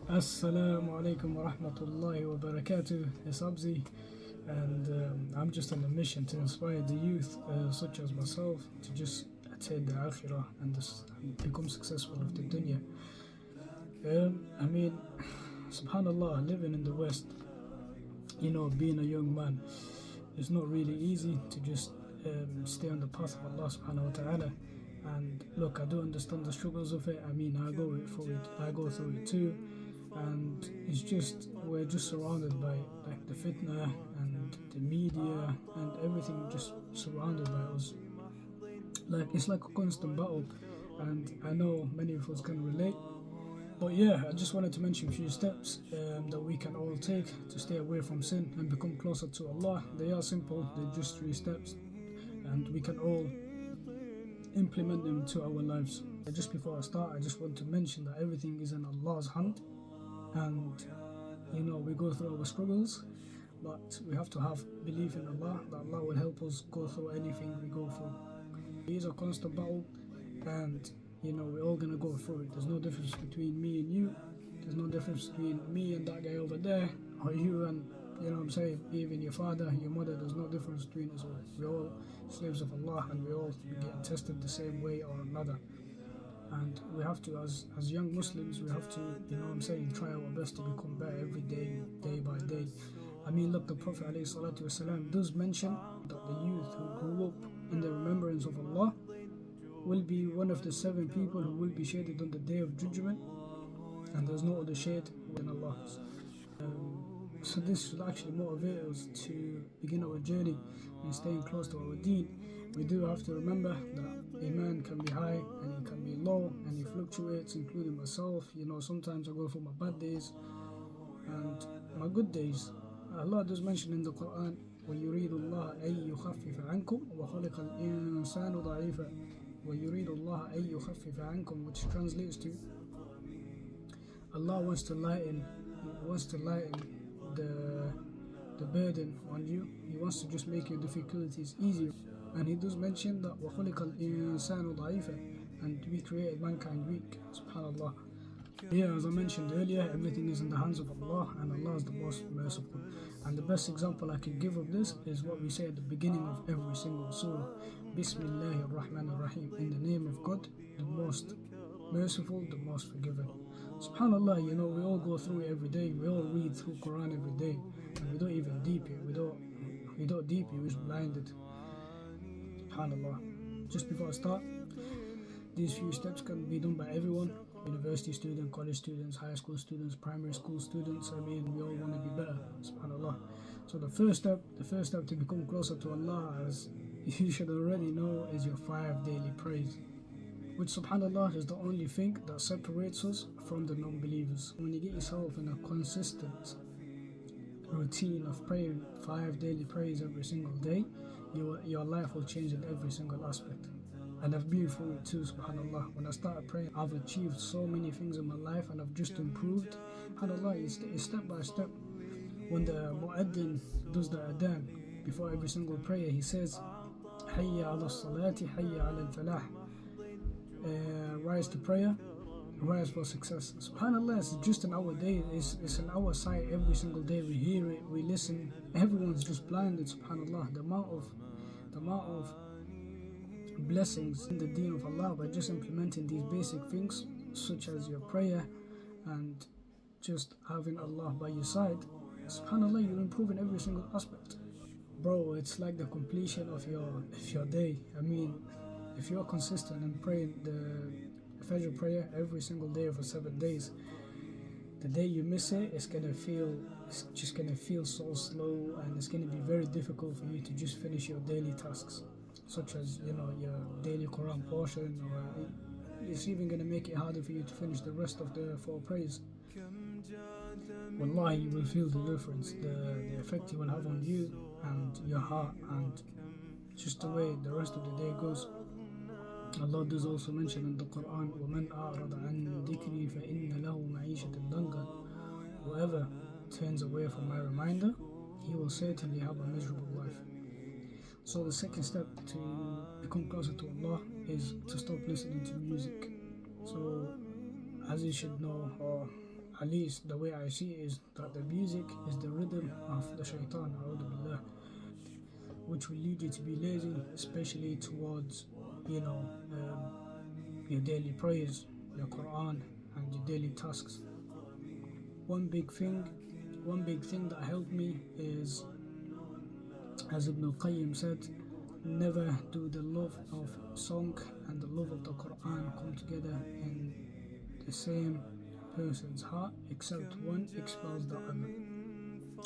Assalamu alaikum wa rahmatullahi wa barakatuh. It's Abzi, and I'm just on a mission to inspire the youth, such as myself, to just attain the akhirah and become successful of the dunya. I mean, subhanallah, living in the West, being a young man, it's not really easy to just stay on the path of Allah subhanahu wa ta'ala. And look, I do understand the struggles of it. I mean, I go through it too. And we're just surrounded by like the fitna and the media and everything just surrounded by us. Like it's like a constant battle, and I know many of us can relate. But yeah, I just wanted to mention a few steps that we can all take to stay away from sin and become closer to Allah. They are simple, they're just 3 steps, and we can all implement them to our lives. Just before I start, I just want to mention that everything is in Allah's hand, and we go through our struggles, but we have to have belief in Allah that Allah will help us go through anything we go through. It is a constant battle, and we're all gonna go through it. There's no difference between me and you. There's no difference between me and that guy over there, or you and even your father, your mother. There's no difference between us all. We're all slaves of Allah, and we're all getting tested the same way or another. And we have to, as young Muslims, we have to, try our best to become better every day, day by day. I mean, look, the Prophet ﷺ does mention that the youth who grew up in the remembrance of Allah will be one of the 7 people who will be shaded on the day of judgment, and there's no other shade than Allah. So this should actually motivate us to begin our journey in staying close to our deen. We do have to remember that Iman can be high and it can be low, and it fluctuates, including myself. Sometimes I go through my bad days and my good days. Allah does mention in the Quran, وَيُرِيدُ اللَّهَ أَن يُخَفِّفَ عَنْكُمْ وَخَلَقَ الْإِنسَانُ ضَعِيفًا وَيُرِيدُ اللَّهَ أَن يُخَفِّفَ عَنْكُمْ, which translates to Allah wants to lighten the burden on you. He wants to just make your difficulties easier. And he does mention that وَخَلَقَ الْإِنسَانُ ضَعِيفًا, and we created mankind weak. SubhanAllah. Yeah, as I mentioned earlier, everything is in the hands of Allah, and Allah is the most merciful. And the best example I can give of this is what we say at the beginning of every single surah: Bismillahir Rahmanir Rahim, in the name of God, the most merciful, the most forgiving. SubhanAllah, we all go through it every day. We all read through Quran every day, and we don't even deep it. We don't deep it. We're just blinded. SubhanAllah. Just before I start, these few steps can be done by everyone: university students, college students, high school students, primary school students. I mean, we all want to be better. SubhanAllah. So the first step to become closer to Allah, as you should already know, is your 5 daily prayers, which subhanAllah is the only thing that separates us from the non-believers. When you get yourself in a consistent routine of praying 5 daily prayers every single day, your life will change in every single aspect. And I've been through it too, subhanAllah. When I started praying, I've achieved so many things in my life, and I've just improved. SubhanAllah, it's step by step. When the mu'addin does the adhan before every single prayer, he says, Hayya ala salati, hayya ala al-falah. Rise to prayer, rise for success. SubhanAllah, it's just in our day, it's in our sight every single day. We hear it, we listen. Everyone's just blinded, subhanAllah. The amount of blessings in the deen of Allah by just implementing these basic things, such as your prayer and just having Allah by your side. SubhanAllah, you're improving every single aspect. Bro, it's like the completion of your day. I mean, if you're consistent in praying the Fajr prayer every single day for 7 days, the day you miss it, it's just gonna feel so slow, and it's gonna be very difficult for you to just finish your daily tasks, such as your daily Quran portion, or it's even gonna make it harder for you to finish the rest of the 4 prayers. Wallahi, you will feel the difference, the effect it will have on you and your heart, and just the way the rest of the day goes. Allah does also mention in the Quran, وَمَنْ أَعْرَضَ عَنْ ذِكْرِي فَإِنَّ لَهُ مَعِيشَةً ضَنْكًا. Whoever turns away from my reminder, he will certainly have a miserable life. So the second step to become closer to Allah is to stop listening to music. So as you should know, or at least the way I see it is that the music is the rhythm of the shaitan, a'udhu billah, which will lead you to be lazy, especially towards, you know, your daily prayers, your Quran, and your daily tasks. One big thing, one big thing that helped me is, as Ibn al-Qayyim said, never do the love of song and the love of the Quran come together in the same person's heart, except one expels the other.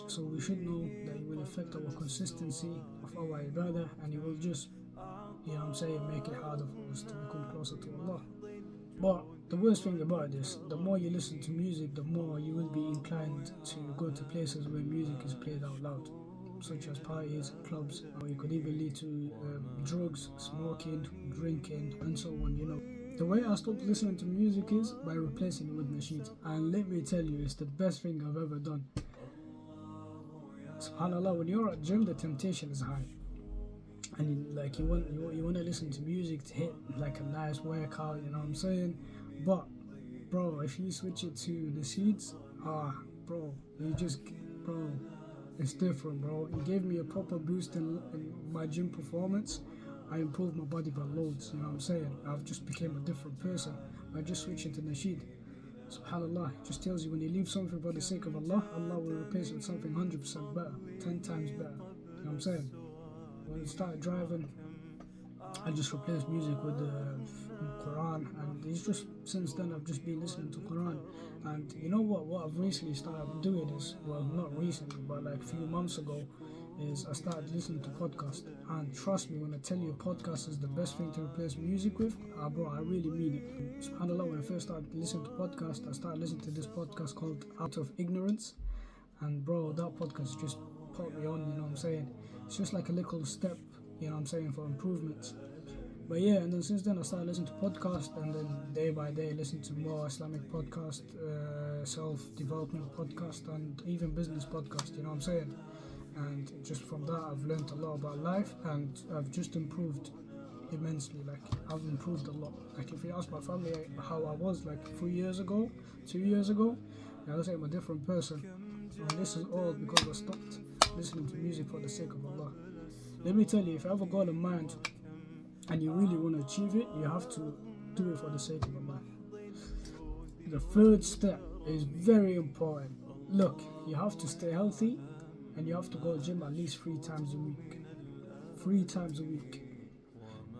So we should know that it will affect our consistency of our ibadah, and it will just, make it harder for us to become closer to Allah. But the worst thing about this, the more you listen to music, the more you will be inclined to go to places where music is played out loud, such as parties, clubs, or it could even lead to drugs, smoking, drinking, and so on. The way I stopped listening to music is by replacing it with nasheeds. And let me tell you, it's the best thing I've ever done. SubhanAllah, when you're at gym, the temptation is high. And you want to listen to music to hit like a nice workout, you know what I'm saying? But bro, if you switch it to the seeds, bro, it's different, bro. It gave me a proper boost in my gym performance. I improved my body by loads, you know what I'm saying? I've just became a different person by just switching to nasheed. SubhanAllah, it just tells you when you leave something for the sake of Allah, Allah will replace it with something 100% better, 10 times better, you know what I'm saying? When I started driving, I just replaced music with the Quran, and it's just since then I've just been listening to Quran. And you know what I've recently started doing is, well, not recently, but like a few months ago, is I started listening to podcasts. And trust me when I tell you, podcast is the best thing to replace music with, bro, I really mean it. SubhanAllah, when I first started listening to podcasts, I started listening to this podcast called Out of Ignorance, and bro, that podcast just put me on, you know what I'm saying? It's just like a little step, you know what I'm saying, for improvements. But yeah, and then since then I started listening to podcasts, and then day by day listen to more Islamic podcast, self-development podcast, and even business podcast, you know what I'm saying? And just from that I've learned a lot about life, and I've just improved immensely. Like, I've improved a lot. Like, if you ask my family how I was like 3 years ago, 2 years ago, I'll say I'm a different person. And this is all because I stopped listening to music for the sake of Allah. Let me tell you, if you have a goal in mind and you really want to achieve it, you have to do it for the sake of Allah. The third step is very important. Look, you have to stay healthy, and you have to go to gym at least 3 times a week. 3 times a week.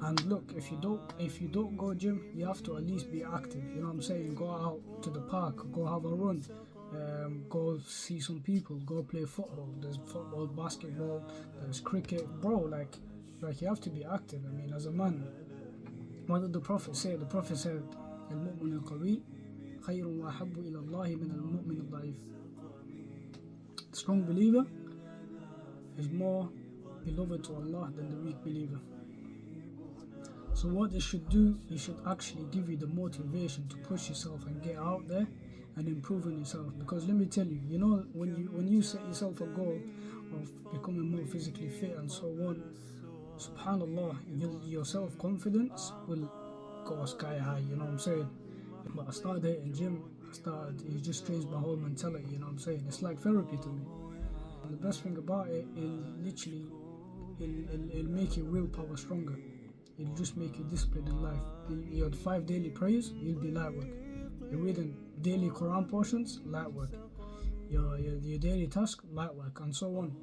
And look, if you don't go gym, you have to at least be active. You know what I'm saying? Go out to the park, go have a run, go see some people, go play football. There's football, basketball, there's cricket, bro. Like you have to be active. I mean, as a man, what did the Prophet say? The Prophet said, "Al-mu'min al-qawi khayrun wa ahabbu ila Allah min al-mu'min al-da'if." The strong believer is more beloved to Allah than the weak believer. So what this should do, it should actually give you the motivation to push yourself and get out there and improve on yourself. Because let me tell you, you know, when you set yourself a goal of becoming more physically fit and so on, subhanallah, your self-confidence will go sky high, you know what I'm saying? But I started hitting gym, it just changed my whole mentality, you know what I'm saying? It's like therapy to me. And the best thing about it, it'll make your willpower stronger. It'll just make you disciplined in life. Your 5 daily prayers, you'll be light work. You're reading daily Quran portions, light work. Your daily task, light work, and so on.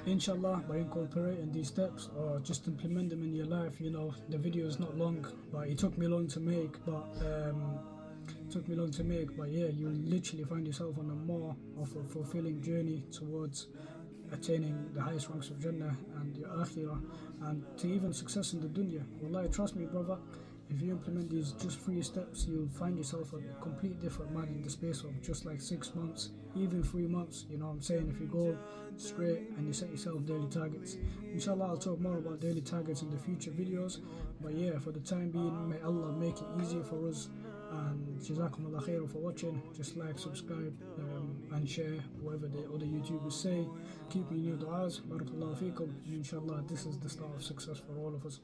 Inshallah, by incorporating these steps or just implement them in your life, you know, the video is not long, but it took me long to make, but yeah, you'll literally find yourself on a more of a fulfilling journey towards attaining the highest ranks of Jannah and your Akhirah, and to even success in the dunya. Wallahi, trust me, brother, if you implement these just 3 steps, you'll find yourself a complete different man in the space of just like 6 months, even 3 months, you know what I'm saying? If you go straight and you set yourself daily targets. Inshallah, I'll talk more about daily targets in the future videos, but yeah, for the time being, may Allah make it easy for us. And Jazakumullah khairan for watching. Just like, subscribe, and share whatever the other YouTubers say. Keep me in your du'as. Barakallahu feekum. Inshallah, this is the start of success for all of us.